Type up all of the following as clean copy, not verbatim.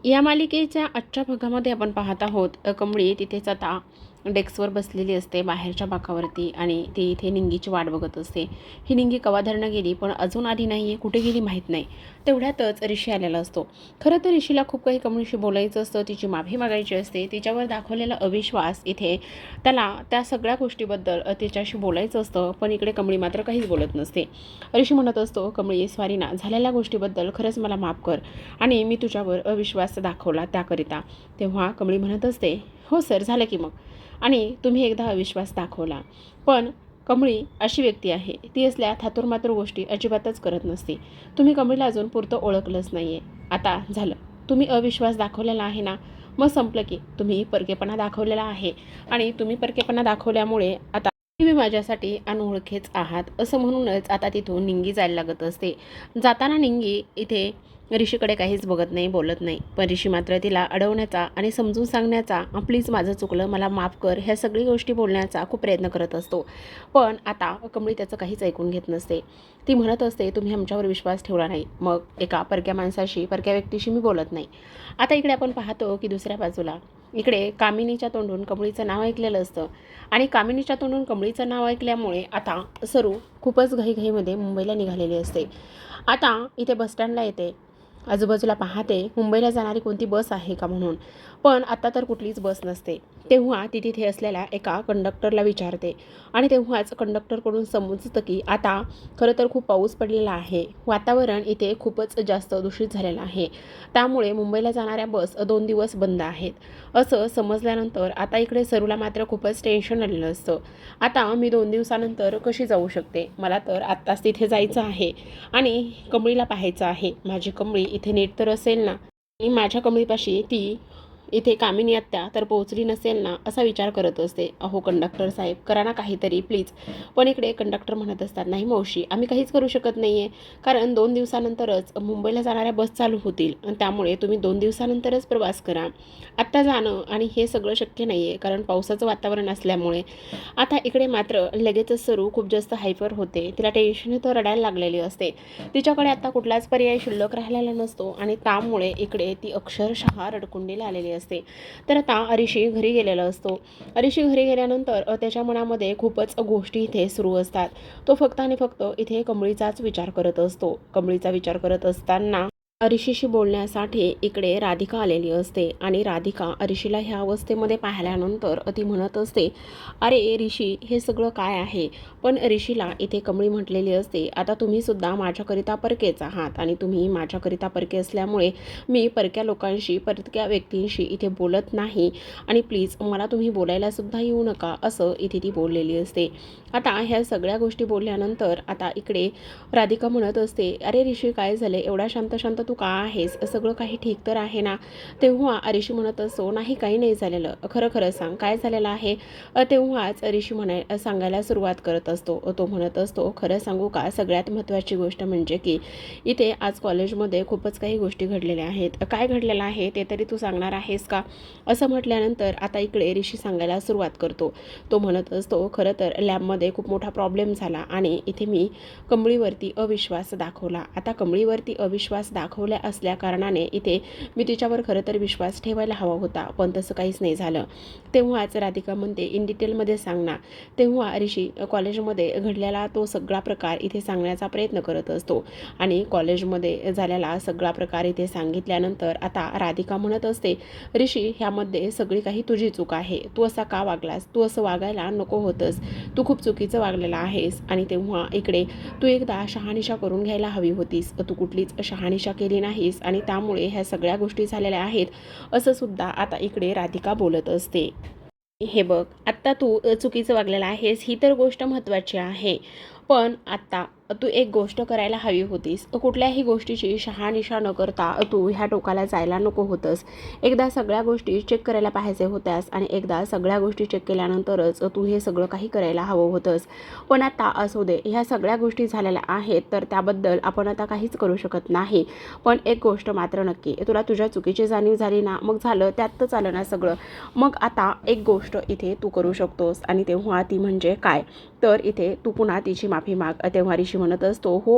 या मालिकेच्या आजच्या भागामध्ये आपण पाहत आहोत कमळी तिथेच आता डेस्कवर बसलेली असते बाहेरच्या बाकावरती आणि ती इथे निंगीची वाट बघत असते. ही निंगी कवा धरणं गेली पण अजून आली नाही आहे, कुठे गेली माहीत नाही. तेवढ्यातच ऋषी आलेला असतो. खरं तर ऋषीला खूप काही कमळीशी बोलायचं असतं, तिची माफी मागायची असते. तिच्यावर दाखवलेला अविश्वास इथे त्याला त्या सगळ्या गोष्टीबद्दल तिच्याशी बोलायचं असतं, पण इकडे कमळी मात्र काहीच बोलत नसते. ऋषी म्हणत असतो, कमळी सॉरी ना, झालेल्या गोष्टीबद्दल खरंच मला माफ कर आणि मी तुझ्यावर अविश्वास दाखवला त्याकरिता. तेव्हा कमळी म्हणत असते, हो सर, झालं की मग, आणि तुम्ही एकदा अविश्वास दाखवला. पण कमळी अशी व्यक्ती आहे, ती असल्या थातुरमातुर गोष्टी अजिबातच करत नसते. तुम्ही कमळीला अजून पुरतं ओळखलंच नाही आहे. आता झालं, तुम्ही अविश्वास दाखवलेला आहे ना, मग संपलं की. तुम्ही परकेपणा दाखवलेला आहे आणि तुम्ही परकेपणा दाखवल्यामुळे आता तुम्ही माझ्यासाठी अनोळखेच आहात असं म्हणूनच आता तिथून निंगी जायला लागत असते. जाताना निंगी इथे ऋषीकडे काहीच बघत नाही, बोलत नाही. पण ऋषी मात्र तिला अडवण्याचा आणि समजून सांगण्याचा, प्लीज माझं चुकलं, मला माफ कर, ह्या सगळी गोष्टी बोलण्याचा खूप प्रयत्न करत असतो. पण आता कमळी त्याचं काहीच ऐकून घेत नसते. ती म्हणत असते, तुम्ही आमच्यावर विश्वास ठेवला नाही, मग एका परक्या माणसाशी, परक्या व्यक्तीशी मी बोलत नाही. आता इकडे आपण पाहतो की दुसऱ्या बाजूला इकडे कामिनीच्या तोंडून कमळीचं नाव ऐकलेलं असतं आणि कामिनीच्या तोंडून कमळीचं नाव ऐकल्यामुळे आता सरू खूपच घाईघाईमध्ये मुंबईला निघालेली असते. आता इथे बसस्टँडला येते, आजूबाजूला पाहते मुंबईला जाणारी कोणती बस आहे का म्हणून, पण आता तर कुठलीच बस नसते. तेव्हा ती तिथे असलेल्या एका कंडक्टरला विचारते आणि तेव्हाच कंडक्टरकडून समजतं की आता खरं तर खूप पाऊस पडलेला आहे, वातावरण इथे खूपच जास्त दूषित झालेलं आहे, त्यामुळे मुंबईला जाणाऱ्या बस 2 दिवस बंद आहेत असं समजल्यानंतर आता इकडे सरूला मात्र खूपच टेन्शन आलेलं असतं. आता मी 2 दिवसानंतर कशी जाऊ शकते, मला तर आत्ताच तिथे जायचं आहे आणि कमळीला पाहायचं आहे. माझी कमळी इथे नीट तर असेल ना, आणि माझ्या कमळीपाशी ती इथे कामिनी आत्या तर पोहोचली नसेल ना, असा विचार करत असते. अहो कंडक्टर साहेब, करा ना काहीतरी प्लीज. पण इकडे कंडक्टर म्हणत असतात, नाही मावशी, आम्ही काहीच करू शकत नाही आहे, कारण 2 दिवसानंतरच मुंबईला जाणाऱ्या बस चालू होतील आणि त्यामुळे तुम्ही 2 दिवसानंतरच प्रवास करा. आत्ता जाणं आणि हे सगळं शक्य नाही आहे, कारण पावसाचं वातावरण असल्यामुळे. आता इकडे मात्र लगेचच सरू खूप जास्त हायपर होते. तिला टेन्शन तर रडायला लागलेली असते. तिच्याकडे आता कुठलाच पर्याय शिल्लक राहिलेला नसतो आणि त्यामुळे इकडे ती अक्षरशः रडकुंडीला आलेली असते. तर आता ऋषी घरी गेलेला असतो. ऋषी घरी गेल्यानंतर त्याच्या मनामध्ये खूपच गोष्टी इथे सुरू असतात. तो फक्त आणि फक्त इथे कमळीचाच विचार करत असतो. कमळीचा विचार करत असताना ऋषीशी बोलण्यासाठी इकडे राधिका आलेली असते आणि राधिका ऋषीला ह्या अवस्थेमध्ये पाहिल्यानंतर ती म्हणत असते, अरे ऋषी, हे सगळं काय आहे. पण ऋषीला इथे कमळी म्हटलेली असते, आता तुम्ही सुद्धा माझ्याकरिता परकेच आहात आणि तुम्ही माझ्याकरिता परके असल्यामुळे मी परक्या लोकांशी, परक्या व्यक्तींशी इथे बोलत नाही आणि प्लीज मला तुम्ही बोलायला सुद्धा येऊ नका, असं इथे ती बोललेली असते. आता ह्या सगळ्या गोष्टी बोलल्यानंतर आता इकडे राधिका म्हणत असते, अरे ऋषी, काय झाले, एवढा शांत शांत तू का आहेस, सगळं काही ठीक तर आहे ना. तेव्हा ऋषी म्हणत असतो, नाही काही नाही झालेलं, खरं खरं सांग काय झालेलं आहे. तेव्हाच ऋषी सांगायला सुरुवात करत असतो. तो म्हणत असतो, खरं सांगू का, सगळ्यात महत्त्वाची गोष्ट म्हणजे की इथे आज कॉलेजमध्ये खूपच काही गोष्टी घडलेल्या आहेत. काय घडलेलं आहे ते तरी तू सांगणार आहेस का, असं म्हटल्यानंतर आता इकडे ऋषी सांगायला सुरुवात करतो. तो म्हणत असतो, खरं तर लॅबमध्ये खूप मोठा प्रॉब्लेम झाला आणि इथे मी कमळीवरती अविश्वास दाखवला. आता कमळीवरती अविश्वास दाखवल्या असल्या कारणाने इथे मी तिच्यावर खरं तर विश्वास ठेवायला हवा होता, पण तसं काहीच नाही झालं. तेव्हाच राधिका म्हणते, इन डिटेलमध्ये सांग ना. तेव्हा ऋषी कॉलेजमध्ये घडलेला तो सगळा प्रकार इथे सांगण्याचा प्रयत्न करत असतो आणि कॉलेजमध्ये झालेला सगळा प्रकार इथे सांगितल्यानंतर आता राधिका म्हणत असते, ऋषी, ह्यामध्ये सगळी काही तुझी चूक आहे. तू असा का वागलास, तू असं वागायला नको होतंस, तू खूप चुकीचं वागलेला आहेस आणि तेव्हा इकडे तू एकदा शहानिशा करून घ्यायला हवी होतीस, तू कुठलीच शहानिशा केली नाहीस आणि त्यामुळे ह्या सगळ्या गोष्टी झालेल्या आहेत, असं सुद्धा आता इकडे राधिका बोलत असते. हे बघ, आत्ता तू चुकीचं वागलेला आहेस, ही तर गोष्ट महत्त्वाची आहे, पण आत्ता तू एक गोष्ट करायला हवी होतीस. कुठल्याही गोष्टीची शहानिशा न करता तू ह्या टोकाला जायला नको होतंस. एकदा सगळ्या गोष्टी चेक करायला पाहिजे होत्यास आणि एकदा सगळ्या गोष्टी चेक केल्यानंतरच तू हे सगळं काही करायला हवं होतंस. पण आता असू दे, ह्या सगळ्या गोष्टी झालेल्या आहेत तर त्याबद्दल आपण आता काहीच करू शकत नाही. पण एक गोष्ट मात्र नक्की, तुला तुझ्या चुकीची जाणीव झाली ना, मग झालं, त्यात तर चालं ना सगळं. मग आता एक गोष्ट इथे तू करू शकतोस आणि तेव्हा ती म्हणजे काय, तर इथे तू पुन्हा तिची माफी माग. तेव्हा ऋषी म्हणत असतो, हो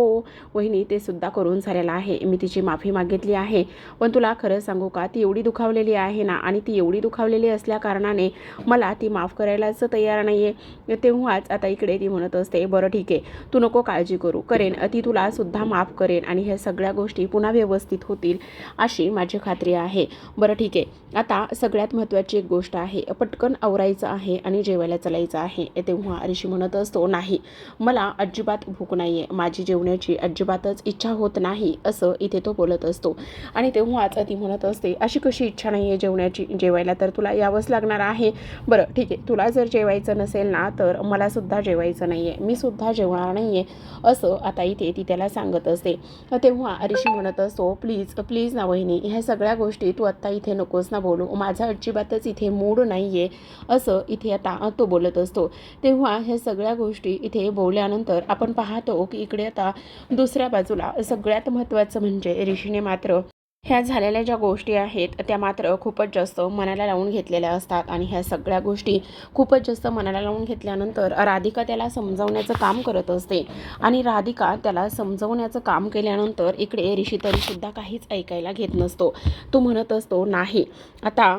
वहिनी, ते सुद्धा करून झालेलं आहे. मी तिची माफी मागितली आहे. पण तुला खरं सांगू का, ती एवढी दुखावलेली आहे ना, आणि ती एवढी दुखावलेली असल्या कारणाने मला ती माफ करायलाच तयार नाही आहे. तेव्हाच आता इकडे ती म्हणत असते, बरं ठीक आहे, तू नको काळजी करू, करेन, ती तुला सुद्धा माफ करेन आणि ह्या सगळ्या गोष्टी पुन्हा व्यवस्थित होतील अशी माझी खात्री आहे. बरं ठीक आहे, आता सगळ्यात महत्त्वाची एक गोष्ट आहे, पटकन आवरायचं आहे आणि जेवायला चलायचं आहे. तेव्हा ऋषी म्हणत असतो, नाही, मला अजिबात भूक नाही आहे, माझी जेवण्याची अजिबातच इच्छा होत नाही, असं इथे तो बोलत असतो. आणि तेव्हाच ती म्हणत असते, अशी कशी इच्छा नाही आहे जेवण्याची, जेवायला तर तुला यावंच लागणार आहे. बरं ठीक आहे, तुला जर जेवायचं नसेल ना तर मला सुद्धा जेवायचं नाही आहे, मी सुद्धा जेवणार नाही आहे, असं आता इथे ती त्याला सांगत असते. तेव्हा ऋषी म्हणत असतो, प्लीज प्लीज ना वहिनी, ह्या सगळ्या गोष्टी तू आत्ता इथे नकोस ना बोलू, माझा अजिबातच इथे मूड नाही आहे, असं इथे आता तो बोलत असतो. तेव्हा ह्या सगळ्या गोष्टी इथे बोलल्यानंतर आपण पाहतो की इकडे आता दुसऱ्या बाजूला सगळ्यात महत्त्वाचं म्हणजे ऋषीने मात्र ह्या झालेल्या ज्या गोष्टी आहेत त्या मात्र खूपच जास्त मनाला लावून घेतलेल्या असतात. आणि ह्या सगळ्या गोष्टी खूपच जास्त मनाला लावून घेतल्यानंतर राधिका त्याला समजावण्याचं काम करत असते. आणि राधिका त्याला समजावण्याचं काम केल्यानंतर इकडे ऋषी तरीसुद्धा काहीच ऐकायला घेत नसतो. तो म्हणत असतो, नाही, आता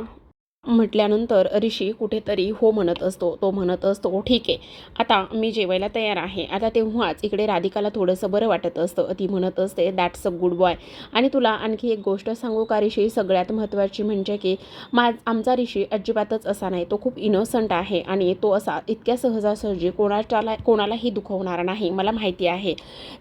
म्हटल्यानंतर ऋषी कुठेतरी हो म्हणत असतो. तो म्हणत असतो, ठीक आहे, आता मी जेवायला तयार आहे. आता तेव्हाच इकडे राधिकाला थोडंसं बरं वाटत असतं. ती म्हणत असते, दॅट्स अ गुड बॉय. आणि तुला आणखी एक गोष्ट सांगू का ऋषी, सगळ्यात महत्त्वाची म्हणजे की आमचा ऋषी अजिबातच असा नाही, तो खूप इनोसंट आहे आणि तो असा इतक्या सहजासहजी कोणालाही दुखवणारा नाही, मला माहिती आहे.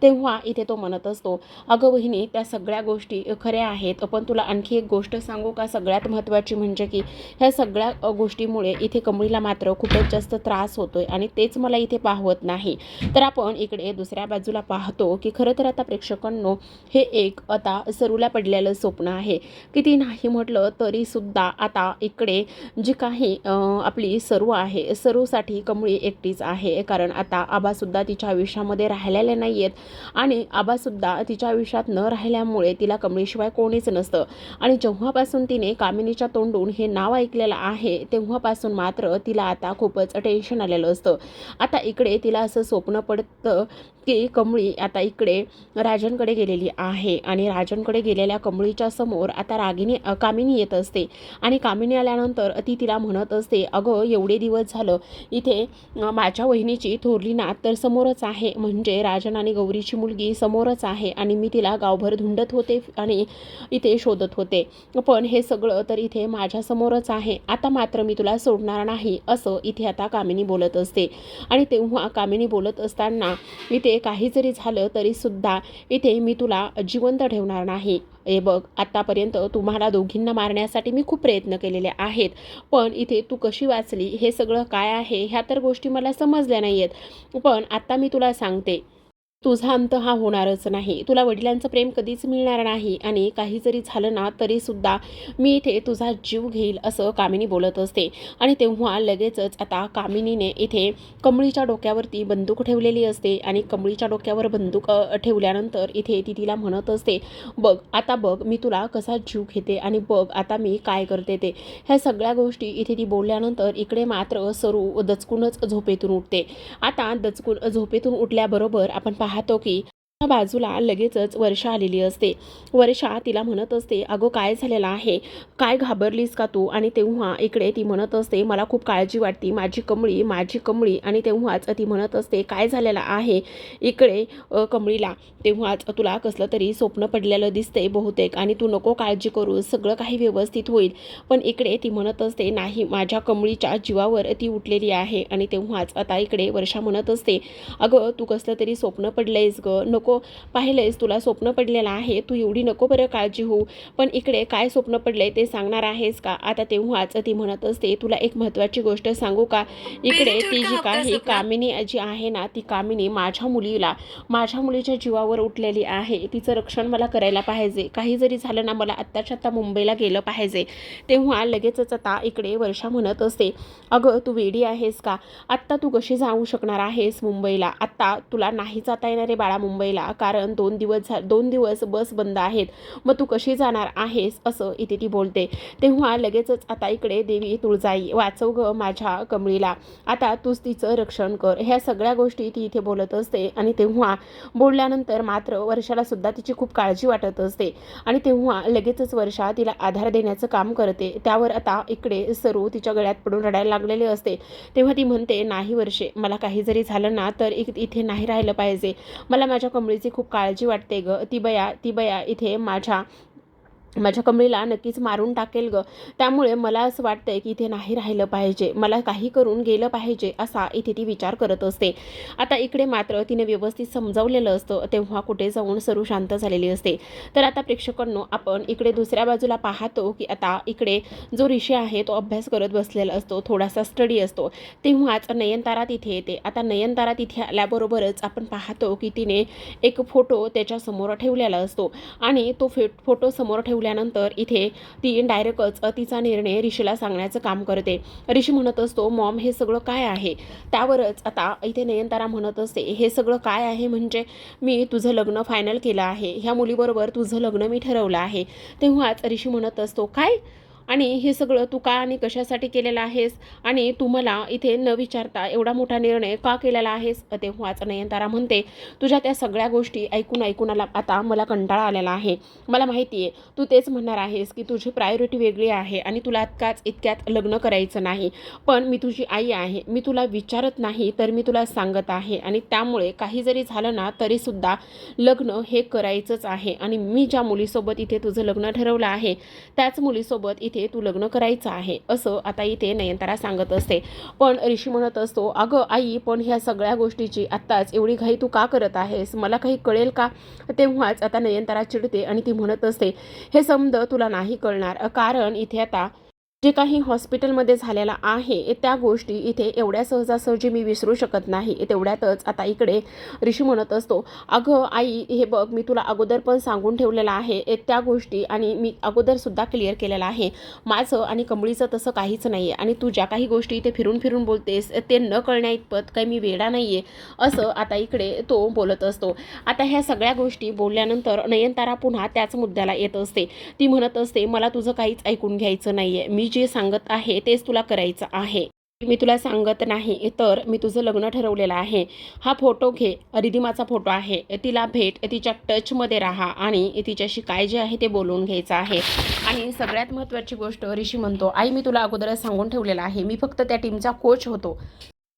तेव्हा इथे तो म्हणत असतो, अगं वहिनी, त्या सगळ्या गोष्टी खऱ्या आहेत, पण तुला आणखी एक गोष्ट सांगू का, सगळ्यात महत्त्वाची म्हणजे की ह्या सगळ्या गोष्टीमुळे इथे कमळीला मात्र खूपच जास्त त्रास होतोय आणि तेच मला इथे पाहवत नाही. तर आपण इकडे दुसऱ्या बाजूला पाहतो की खरं तर आता प्रेक्षकांनो, हे एक आता सरूला पडलेलं स्वप्न आहे. किती नाही म्हटलं तरी सुद्धा आता इकडे जी काही आपली सरू आहे, सरूसाठी कमळी एकटीच आहे. कारण आता आबासुद्धा तिच्या आयुष्यामध्ये राहिलेले नाही आहेत आणि आबासुद्धा तिच्या आयुष्यात न राहिल्यामुळे तिला कमळीशिवाय कोणीच नसतं. आणि जेव्हापासून तिने कामिनीच्या तोंडून हे नाव ऐकलेलं आहे तेव्हापासून मात्र तिला आता खूपच टेन्शन आलेलं असतं. आता इकडे तिला असं स्वप्न पडतं की कमळी आता इकडे राजनकडे गेलेली आहे आणि राजनकडे गेलेल्या कमळीच्या समोर आता कामिनी येत असते. आणि कामिनी आल्यानंतर ती तिला म्हणत असते, अगं एवढे दिवस झालं इथे माझ्या वहिनीची थोरली नात तर समोरच आहे, म्हणजे राजन आणि गौरीची मुलगी समोरच आहे आणि मी तिला गावभर धुंडत होते आणि इथे शोधत होते, पण हे सगळं तर इथे माझ्या समोरच आहे. आता मात्र मी तुला सोडणार नाही, असं इथे आता कामिनी बोलत असते. आणि तेव्हा कामिनी बोलत असताना इथे काही जरी झालं तरी सुद्धा इथे मी तुला जिवंत ठेवणार नाही. हे बघ, आतापर्यंत तुम्हाला दोघींना मारण्यासाठी मी खूप प्रयत्न केलेले आहेत, पण इथे तू कशी वाचली हे सगळं काय आहे ह्या तर गोष्टी मला समजल्या नाही आहेत. पण आता मी तुला सांगते, तुझा अंत हा होणारच नाही, तुला वडिलांचं प्रेम कधीच मिळणार नाही आणि काही जरी झालं ना तरीसुद्धा मी इथे तुझा जीव घेईल, असं कामिनी बोलत असते. आणि तेव्हा लगेचच आता कामिनीने इथे कमळीच्या डोक्यावरती बंदूक ठेवलेली असते आणि कमळीच्या डोक्यावर बंदूक ठेवल्यानंतर इथे ती तिला म्हणत असते, बघ आता बघ मी तुला कसा जीव घेते आणि बघ आता मी काय करते ते. ह्या सगळ्या गोष्टी इथे ती बोलल्यानंतर इकडे मात्र सरू दचकूनच झोपेतून उठते. आता दचकून झोपेतून उठल्याबरोबर आपण पाहतो की बाजूला लगेचच वर्षा आलेली असते. वर्षा तिला म्हणत असते, अगं काय झालेलं आहे, काय घाबरलीस का तू? आणि तेव्हा इकडे ती म्हणत असते, मला खूप काळजी वाटते, माझी कमळी माझी कमळी. आणि तेव्हाच ती म्हणत असते, काय झालेलं आहे इकडे कमळीला? तेव्हाच तुला कसलं तरी स्वप्न पडलेलं दिसते बहुतेक आणि तू नको काळजी करू, सगळं काही व्यवस्थित होईल. पण इकडे ती म्हणत असते, नाही, माझ्या कमळीच्या जीवावर ती उठलेली आहे. आणि तेव्हाच आता इकडे वर्षा म्हणत असते, अगं तू कसलं तरी स्वप्न पडलंयस ग, नको पाहिलंयस, तुला स्वप्न पडलेलं आहे, तू एवढी नको बरं काळजी होऊ, पण इकडे काय स्वप्न पडलंय ते सांगणार आहेस का? आता तेव्हाच ती म्हणत असते, तुला एक महत्त्वाची गोष्ट सांगू का, इकडे ती जी काही कामिनी जी आहे ना, ती कामिनी माझ्या मुलीच्या जीवावर उठलेली आहे, तिचं रक्षण मला करायला पाहिजे, काही जरी झालं ना मला आत्ताच्या आत्ता मुंबईला गेलं पाहिजे. तेव्हा लगेचच आता इकडे वर्षा म्हणत असते, अगं तू वेडी आहेस का, आत्ता तू कशी जाऊ शकणार आहेस मुंबईला, आत्ता तुला नाही जाता येणार आहे बाळा मुंबईला, मला, कारण 2 दिवस बस बंद आहेत, मग तू कशी जाणार आहेस असं इथे ती बोलते. तेव्हा लगेचच आता इकडे देवी तुळजाई, वाचव ग माझ्या कमळीला, आता तूच तिचं रक्षण कर, ह्या सगळ्या गोष्टी ती इथे बोलत असते. आणि तेव्हा बोलल्यानंतर मात्र वर्षाला सुद्धा तिची खूप काळजी वाटत असते. आणि तेव्हा लगेचच वर्षा तिला आधार देण्याचं काम करते. त्यावर आता इकडे सरू तिच्या गळ्यात पडून रडायला लागलेले असते. तेव्हा ती म्हणते, नाही वर्षे, मला काही जरी झालं ना तर इथे नाही राहिलं पाहिजे, मला माझ्या कमळीची खूप काळजी वाटते ग, ती बया इथे माझ्या कमळीला नक्कीच मारून टाकेल ग, त्यामुळे मला असं वाटतंय की इथे नाही राहिलं पाहिजे, मला काही करून गेलं पाहिजे, असा इथे ती विचार करत असते. आता इकडे मात्र तिने व्यवस्थित समजावलेलं असतं. तेव्हा कुठे जाऊन सरू शांत झालेली असते. तर आता प्रेक्षकांनो, आपण इकडे दुसऱ्या बाजूला पाहतो की आता इकडे जो ऋषी आहे तो अभ्यास करत बसलेला असतो, थोडासा स्टडी असतो. तेव्हाच नयनतारा तिथे येते. आता नयनतारा तिथे आल्याबरोबरच आपण पाहतो की तिने एक फोटो त्याच्यासमोर ठेवलेला असतो आणि तो फोटो समोर ठेवल्यानंतर इथे ती डायरेक्टच तिचा निर्णय ऋषीला सांगण्याचं काम करते. ऋषी म्हणत असतो, मॉम हे सगळं काय आहे? त्यावरच आता इथे नयनतारा म्हणत असते, हे सगळं काय आहे म्हणजे मी तुझं लग्न फायनल केलं आहे, ह्या मुलीबरोबर तुझं लग्न मी ठरवलं आहे. तेव्हाच ऋषी म्हणत असतो, काय? आणि हे सगळं तू का आणि कशासाठी केलेलं आहेस? आणि तू मला इथे न विचारता एवढा मोठा निर्णय का केलेला आहेस? तेव्हाच नयनतारा म्हणते, तुझ्या त्या सगळ्या गोष्टी ऐकून आता मला कंटाळा आलेला आहे. मला माहिती आहे तू तेच म्हणणार आहेस की तुझी प्रायोरिटी वेगळी आहे आणि तुला इतक्यात लग्न करायचं नाही, पण मी तुझी आई आहे, मी तुला विचारत नाही तर मी तुला सांगत आहे, आणि त्यामुळे काही जरी झालं ना तरीसुद्धा लग्न हे करायचंच आहे. आणि मी ज्या मुलीसोबत इथे तुझं लग्न ठरवलं आहे त्याच मुलीसोबत इथे तू लग्न करायचं आहे, असं आता इथे नयनतारा सांगत असते. पण ऋषी म्हणत असतो, अगं आई, पण ह्या सगळ्या गोष्टीची आत्ताच एवढी घाई तू का करत आहेस? मला काही कळेल का? तेव्हाच आता नयनतारा चिडते आणि ती म्हणत असते, हे समज तुला नाही कळणार, कारण इथे आता जे काही हॉस्पिटलमध्ये झालेलं आहे त्या गोष्टी इथे एवढ्या सहजासहजी मी विसरू शकत नाही. तेवढ्यातच आता इकडे ऋषी म्हणत असतो, अगं आई, हे बघ, मी तुला अगोदर पण सांगून ठेवलेलं आहे त्या गोष्टी, आणि मी अगोदरसुद्धा क्लिअर केलेलं आहे, माझं आणि कमळीचं तसं काहीच नाही आहे, आणि तू ज्या काही गोष्टी इथे फिरून बोलतेस ते न कळण्या इतपत काही मी वेडा नाही आहे, असं आता इकडे तो बोलत असतो. आता ह्या सगळ्या गोष्टी बोलल्यानंतर नयनतारा पुन्हा त्याच मुद्द्याला येत असते. ती म्हणत असते, मला तुझं काहीच ऐकून घ्यायचं नाही आहे, मी जे सांगत आहे तेच तुला करायचं आहे. मी तुला सांगत नाही तर मी तुझं लग्न ठरवलेलं आहे. हा फोटो घे, रिधिमाचा फोटो आहे, तिला भेट, तिच्या टचमध्ये राहा आणि तिच्याशी काय जे आहे ते बोलून घ्यायचं आहे. आणि सगळ्यात महत्त्वाची गोष्ट ऋषी म्हणतो, आई, मी तुला अगोदरच सांगून ठेवलेलं आहे, मी फक्त त्या टीमचा कोच होतो,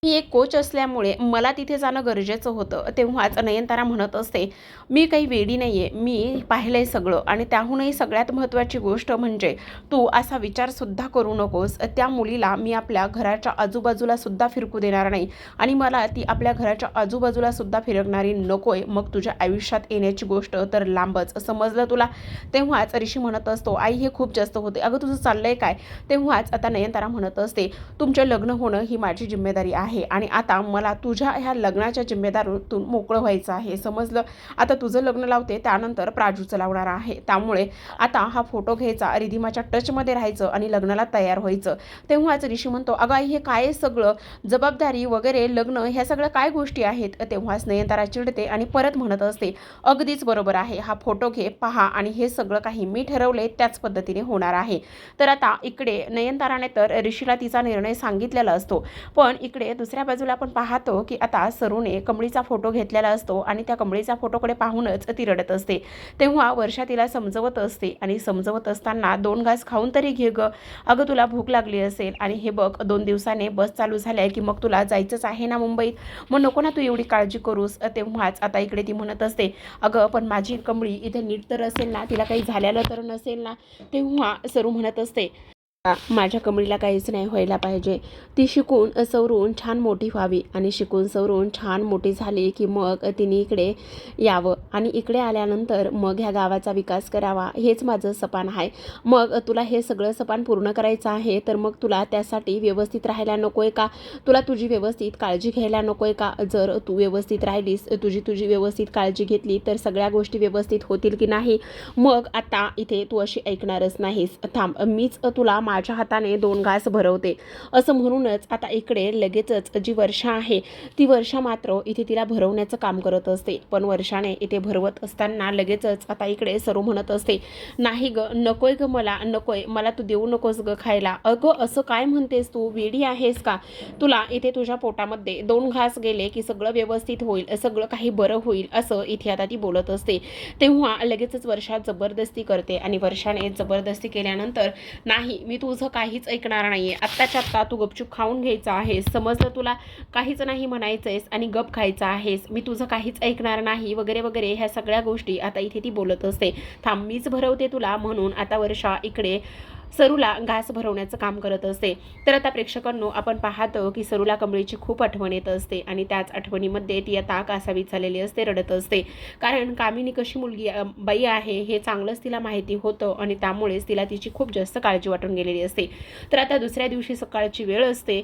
मी एक कोच असल्यामुळे मला तिथे जाणं गरजेचं होतं. तेव्हाच नयनतारा म्हणत असते, मी काही वेडी नाही आहे, मी पाहिलं आहे सगळं, आणि त्याहूनही सगळ्यात महत्त्वाची गोष्ट म्हणजे तू असा विचारसुद्धा करू नकोस, त्या मुलीला मी आपल्या घराच्या आजूबाजूलासुद्धा फिरकू देणार नाही, आणि मला ती आपल्या घराच्या आजूबाजूलासुद्धा फिरकणारी नको आहे, मग तुझ्या आयुष्यात येण्याची गोष्ट तर लांबच, समजलं तुला? तेव्हाच ऋषी म्हणत असतो, आई, हे खूप जास्त होते, अगं तुझं चाललंय काय? तेव्हाच आता नयनतारा म्हणत असते, तुमचं लग्न होणं ही माझी जिम्मेदारी आहे, आणि आता मला तुझ्या ह्या लग्नाच्या जिम्मेदारीतून मोकळं व्हायचं आहे, समजलं? आता तुझं लग्न लावते, त्यानंतर प्राजूचं लावणार आहे, त्यामुळे आता हा फोटो घ्यायचा, रिधिमाच्या टचमध्ये राहायचं आणि लग्नाला तयार व्हायचं. तेव्हाच ऋषी म्हणतो, अगं आई, हे काय सगळं जबाबदारी वगैरे, लग्न, ह्या सगळ्या काय गोष्टी आहेत? तेव्हाच नयनतारा चिडते आणि परत म्हणत असते, अगदीच बरोबर आहे, हा फोटो घे, पहा, आणि हे सगळं काही मी ठरवले त्याच पद्धतीने होणार आहे. तर आता इकडे नयनताराने तर ऋषीला तिचा निर्णय सांगितलेला असतो, पण इकडे दुसऱ्या बाजूला आपण पाहतो की आता सरूने कमळीचा फोटो घेतलेला असतो आणि त्या कमळीचा फोटोकडे पाहूनच ती रडत असते. तेव्हा वर्षा तिला समजवत असते, आणि समजवत असताना, 2 घास खाऊन तरी घे गं, अगं तुला भूक लागली असेल, आणि हे बघ 2 दिवसाने बस चालू झाली आहे की मग तुला जायचंच आहे ना मुंबईत, मग नको ना तू एवढी काळजी करूस. तेव्हाच आता इकडे ती म्हणत असते, अगं पण माझी कमळी इथे नीट तर असेल ना, तिला काही झालेलं तर नसेल ना? तेव्हा सरू म्हणत असते, माझ्या कमळीला काहीच नाही व्हायला पाहिजे, ती शिकून सवरून छान मोठी व्हावी, आणि शिकून सवरून छान मोठी झाली की मग तिने इकडे यावं, आणि इकडे आल्यानंतर मग ह्या गावाचा विकास करावा, हेच माझं सपान आहे. मग तुला हे सगळं सपान पूर्ण करायचं आहे तर मग तुला त्यासाठी व्यवस्थित राहायला नको आहे का? तुला तुझी व्यवस्थित काळजी घ्यायला नको आहे का? जर तू व्यवस्थित राहिलीस, तुझी व्यवस्थित काळजी घेतली तर सगळ्या गोष्टी व्यवस्थित होतील की नाही? मग आता इथे तू अशी ऐकणारच नाहीस, थांब, मीच तुला माझ्या हाताने 2 घास भरवते असं म्हणूनच आता इकडे लगेचच जी वर्षा आहे ती वर्षा मात्र इथे तिला भरवण्याचं काम करत असते. पण वर्षाने इथे भरवत असताना लगेचच आता इकडे सरू म्हणत असते, नाही ग, नकोय ग, मला नकोय, मला तू देऊ नकोस ग खायला. अगं असं काय म्हणतेस तू, वेडी आहेस का? तुला इथे तुझ्या पोटामध्ये 2 घास गेले की सगळं व्यवस्थित होईल, सगळं काही बरं होईल असं इथे आता ती बोलत असते. तेव्हा लगेचच वर्षा जबरदस्ती करते आणि वर्षाने जबरदस्ती केल्यानंतर, नाही मी तुझं काहीच ऐकणार नाहीये, आत्ताच्या आत्ता तू गपचूप खाऊन घ्यायचं आहेस, समजलं तुला, काहीच नाही म्हणायचंयस आणि गप खायचं आहेस, मी तुझं काहीच ऐकणार नाही वगैरे वगैरे ह्या सगळ्या गोष्टी आता इथे ती बोलत असते. थांब, मीच भरवते तुला. म्हणून आता वर्षा इकडे सरूला घास भरवण्याचं काम करत असते. तर आता प्रेक्षकांनो, आपण पाहतो की सरूला कमळीची खूप आठवण येत असते आणि त्याच आठवणीमध्ये ती आता कासावीस झालेली असते, रडत असते. कारण कामिनी कशी मुलगी बाई आहे हे चांगलंच तिला माहिती होतं आणि त्यामुळेच तिला तिची खूप जास्त काळजी वाटून गेलेली असते. तर आता दुसऱ्या दिवशी सकाळची वेळ असते.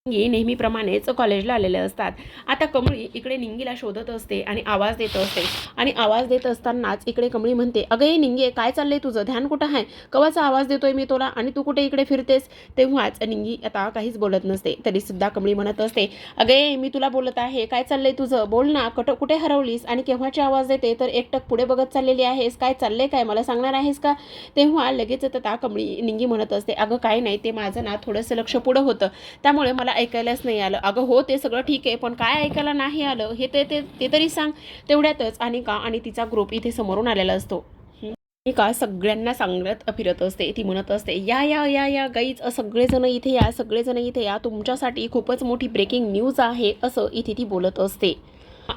निंगी नेहमीप्रमाणेच कॉलेजला आलेले असतात. आता कमळी इकडे निंगीला शोधत असते आणि आवाज देत असते आणि आवाज देत असतानाच इकडे कमळी म्हणते, अगं ये निंगे, काय चाललंय तुझं, ध्यान कुठं आहे, कवाचा आवाज देतोय मी तुला आणि तू कुठे इकडे फिरतेस? तेव्हाच निंगी आता काहीच बोलत नसते. तरीसुद्धा कमळी म्हणत असते, अगं ये, मी तुला बोलत आहे, काय चाललंय तुझं, बोल ना, कुठे हरवलीस आणि केव्हाची आवाज देते तर एकटक पुढे बघत चाललेली आहेस, काय चाललंय, काय मला सांगणार आहेस का? तेव्हा लगेच आता कमळी निंगी म्हणत असते, अगं काय नाही, ते माझं ना थोडंसं लक्ष पुढं होतं, त्यामुळे मला ऐकायलाच नाही आलं. अगं हो, ते सगळं ठीक आहे, पण काय ऐकायला नाही आलं हे ते तरी सांग. तेवढ्यातच अनिका आणि तिचा ग्रुप इथे समोरून आलेला असतो. अनिका सगळ्यांना सांगत फिरत असते. ती म्हणत असते, या या या या गाईज, सगळेजण इथे या, सगळेजण इथे या, तुमच्यासाठी खूपच मोठी ब्रेकिंग न्यूज आहे असं इथे ती बोलत असते.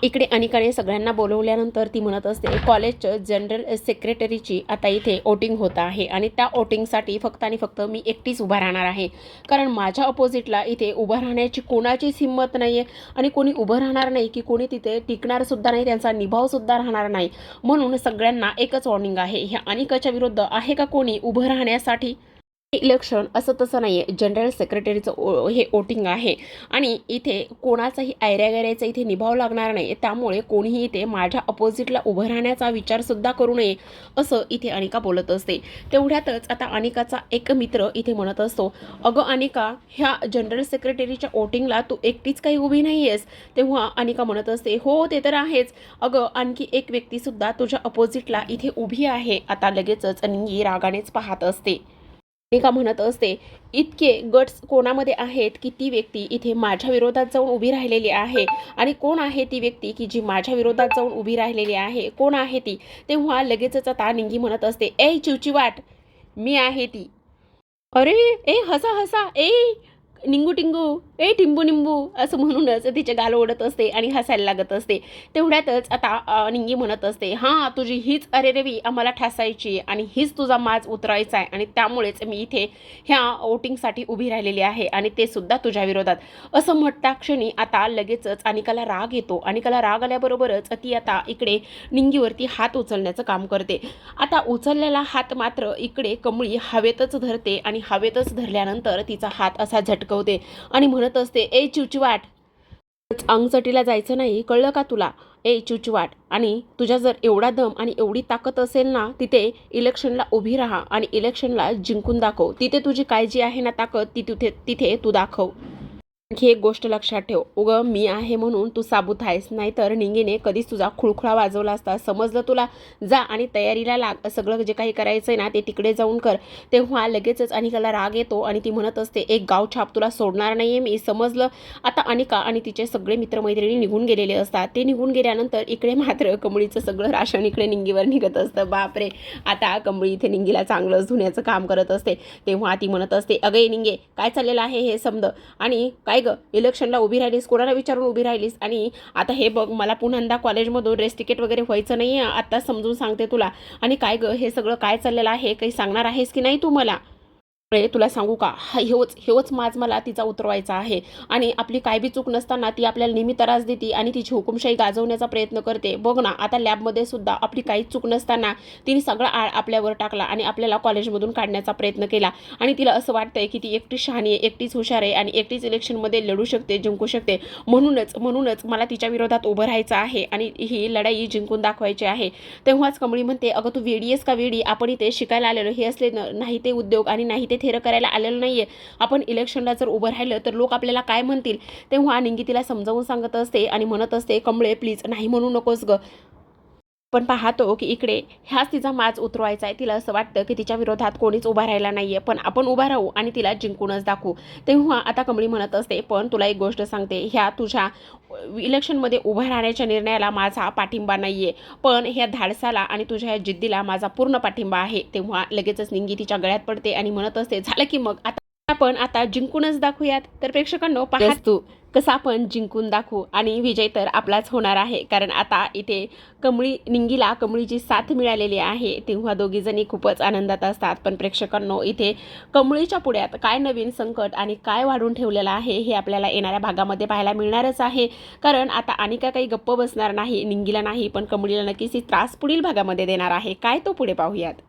इकडे अनिकाने सगळ्यांना बोलवल्यानंतर ती म्हणत असते, कॉलेजचं जनरल सेक्रेटरीची आता इथे वोटिंग होत आहे आणि त्या वोटिंगसाठी फक्त आणि फक्त मी एकटीच उभा राहणार आहे, कारण माझ्या अपोजिटला इथे उभं राहण्याची कोणाचीच हिंमत नाही आहे आणि कोणी उभं राहणार नाही की कोणी तिथे टिकणारसुद्धा नाही, त्यांचा निभावसुद्धा राहणार नाही. म्हणून सगळ्यांना एकच वॉर्निंग आहे, ह्या अनिकाच्या विरुद्ध आहे का कोणी उभं राहण्यासाठी? इलेक्शन असं तसं नाही आहे, जनरल सेक्रेटरीचं हे वोटिंग आहे आणि इथे कोणाचाही ऐऱ्यागैऱ्याचा इथे निभाव लागणार नाही, त्यामुळे कोणीही इथे माझ्या अपोजिटला उभं राहण्याचा विचारसुद्धा करू नये असं इथे अनिका बोलत असते. तेवढ्यातच आता अनिकाचा एक मित्र इथे म्हणत असतो, अगं अनिका, ह्या जनरल सेक्रेटरीच्या वोटिंगला तू एकटीच काही उभी नाही आहेस. तेव्हा अनिका म्हणत असते, हो ते तर आहेच, अगं आणखी एक व्यक्तीसुद्धा तुझ्या अपोजिटला इथे उभी आहे. आता लगेचच निंगी रागानेच पाहत असते. अनिका म्हणत असते, इतके गट्स कोणामध्ये आहेत की ती व्यक्ती इथे माझ्या विरोधात जाऊन उभी राहिलेली आहे आणि कोण आहे ती व्यक्ती की जी माझ्या विरोधात जाऊन उभी राहिलेली आहे, कोण आहे ती? तेव्हा लगेचच आता निंगी म्हणत असते, ए चिवचिवाट, मी आहे ती. अरे, ए हसा हसा, ए निंगू टिंगू, ए टिंबू निंबू असं म्हणूनच तिचे गाल ओढत असते आणि हसायला लागत असते. तेवढ्यातच आता निंगी म्हणत असते, हां तुझी हीच अरेरेवी आम्हाला ठासायची आणि हीच तुझा माज उतरायचा आहे आणि त्यामुळेच मी इथे ह्या वोटिंगसाठी उभी राहिलेली आहे आणि ते सुद्धा तुझ्या विरोधात. असं म्हणता क्षणी आता लगेचच अनिकाला राग येतो. अनिकाला राग आल्याबरोबरच ती आता इकडे निंगीवरती हात उचलण्याचं काम करते. आता उचललेला हात मात्र इकडे कमळी हवेतच धरते आणि हवेतच धरल्यानंतर तिचा हात असा झटकवते आणि म्हणत असते, ए चिवचिवाट, अंगचटीला जायचं नाही, कळलं का तुला? ए चिवचिवाट, आणि तुझ्या जर एवढा दम आणि एवढी ताकद असेल ना, तिथे इलेक्शनला उभी राहा आणि इलेक्शनला जिंकून दाखव. तिथे तुझी काय जी आहे ना ताकद, ती तिथे तू दाखव. आणखी एक गोष्ट लक्षात ठेव, उगं मी आहे म्हणून तू साबूत आहेस, नाहीतर निंगीने कधीच तुझा खुळखुळा वाजवला असता, समजलं तुला? जा आणि तयारीला लाग, सगळं जे काही करायचं आहे ना ते तिकडे जाऊन कर. तेव्हा लगेचच अनिकाला राग येतो आणि ती म्हणत असते, एक गाव छाप तुला सोडणार नाहीये मी, समजलं? आता अनिका आणि तिचे सगळे मित्रमैत्रिणी निघून गेलेले असतात. ते निघून गेल्यानंतर इकडे मात्र कमळीचं सगळं राशन इकडे निंगीवर निघत असतं. बापरे, आता कमळी इथे निंगीला चांगलंच धुण्याचं काम करत असते. तेव्हा ती म्हणत असते, अगं निंगे, काय चाललेलं आहे हे समज, आणि काय ग, इलेक्शनला उभी राहिलीस, कोणाला विचारून उभी राहिलीस, आणि आता हे बघ, मला पुन्हा कॉलेजमधून रेस तिकीट वगैरे व्हायचं नाही आहे, आता समजून सांगते तुला. आणि काय ग, हे सगळं काय चाललेलं आहे, काही सांगणार आहेस की नाही तू मला? तुला सांगू का, हेवच माज मला तिचा उतरवायचा आहे आणि आपली काय बी चूक नसताना ती आपल्याला नेहमी त्रास देते आणि तिची हुकुमशाही गाजवण्याचा प्रयत्न करते. बघ ना, आता लॅबमध्ये सुद्धा आपली काहीच चूक नसताना तिने सगळा आळ आपल्यावर टाकला आणि आपल्याला कॉलेजमधून काढण्याचा प्रयत्न केला आणि तिला असं वाटतंय की ती एकटीच शहाणी आहे, एकटीच हुशार आहे आणि एकटीच इलेक्शनमध्ये लढू शकते, जिंकू शकते. म्हणूनच मला तिच्या विरोधात उभं राहायचं आहे आणि ही लढाई जिंकून दाखवायची आहे. तेव्हाच कमळी म्हणते, अगं तू वेडी आहेस का वेडी, आपण इथे शिकायला आलेलो, हे असले नाही ते उद्योग आणि नाही ते थेरं करायला आलेलं नाही आहे. आपण इलेक्शनला जर उभं राहिलं तर लोक आपल्याला काय म्हणतील. तेव्हा निंगी तिला समजावून सांगत असते आणि म्हणत असते, कमळे प्लीज नाही म्हणू नकोस गं. पण पाहतो की इकडे ह्याच तिचा माज उतरवायचा आहे. तिला असं वाटतं की तिच्या विरोधात कोणीच उभा राहिला नाहीये, पण आपण उभा राहू आणि तिला जिंकूनच दाखवू. तेव्हा आता कमळी म्हणत असते, पण तुला एक गोष्ट सांगते, ह्या तुझ्या इलेक्शनमध्ये उभं राहण्याच्या निर्णयाला माझा पाठिंबा नाहीये, पण ह्या धाडसाला आणि तुझ्या ह्या जिद्दीला माझा पूर्ण पाठिंबा आहे. तेव्हा लगेचच निंगी तिच्या गळ्यात पडते आणि म्हणत असते, झालं की मग आपण आता जिंकूनच दाखवूयात. तर प्रेक्षकांनो पाहत तू कसा आपण जिंकून दाखवू आणि विजय तर आपलाच होणार आहे. कारण आता इथे निंगीला कमळीची साथ मिळालेली आहे. तेव्हा दोघी जणी खूपच आनंदात असतात. पण प्रेक्षकांनो इथे कमळीच्या पुढ्यात काय नवीन संकट आणि काय वाढून ठेवलेलं आहे हे आपल्याला येणाऱ्या भागामध्ये पाहायला मिळणारच आहे. कारण आता अनिका काही गप्प बसणार नाही, निंगीला नाही पण कमळीला नक्कीच त्रास पुढील भागामध्ये देणार आहे. काय तो पुढे पाहूयात.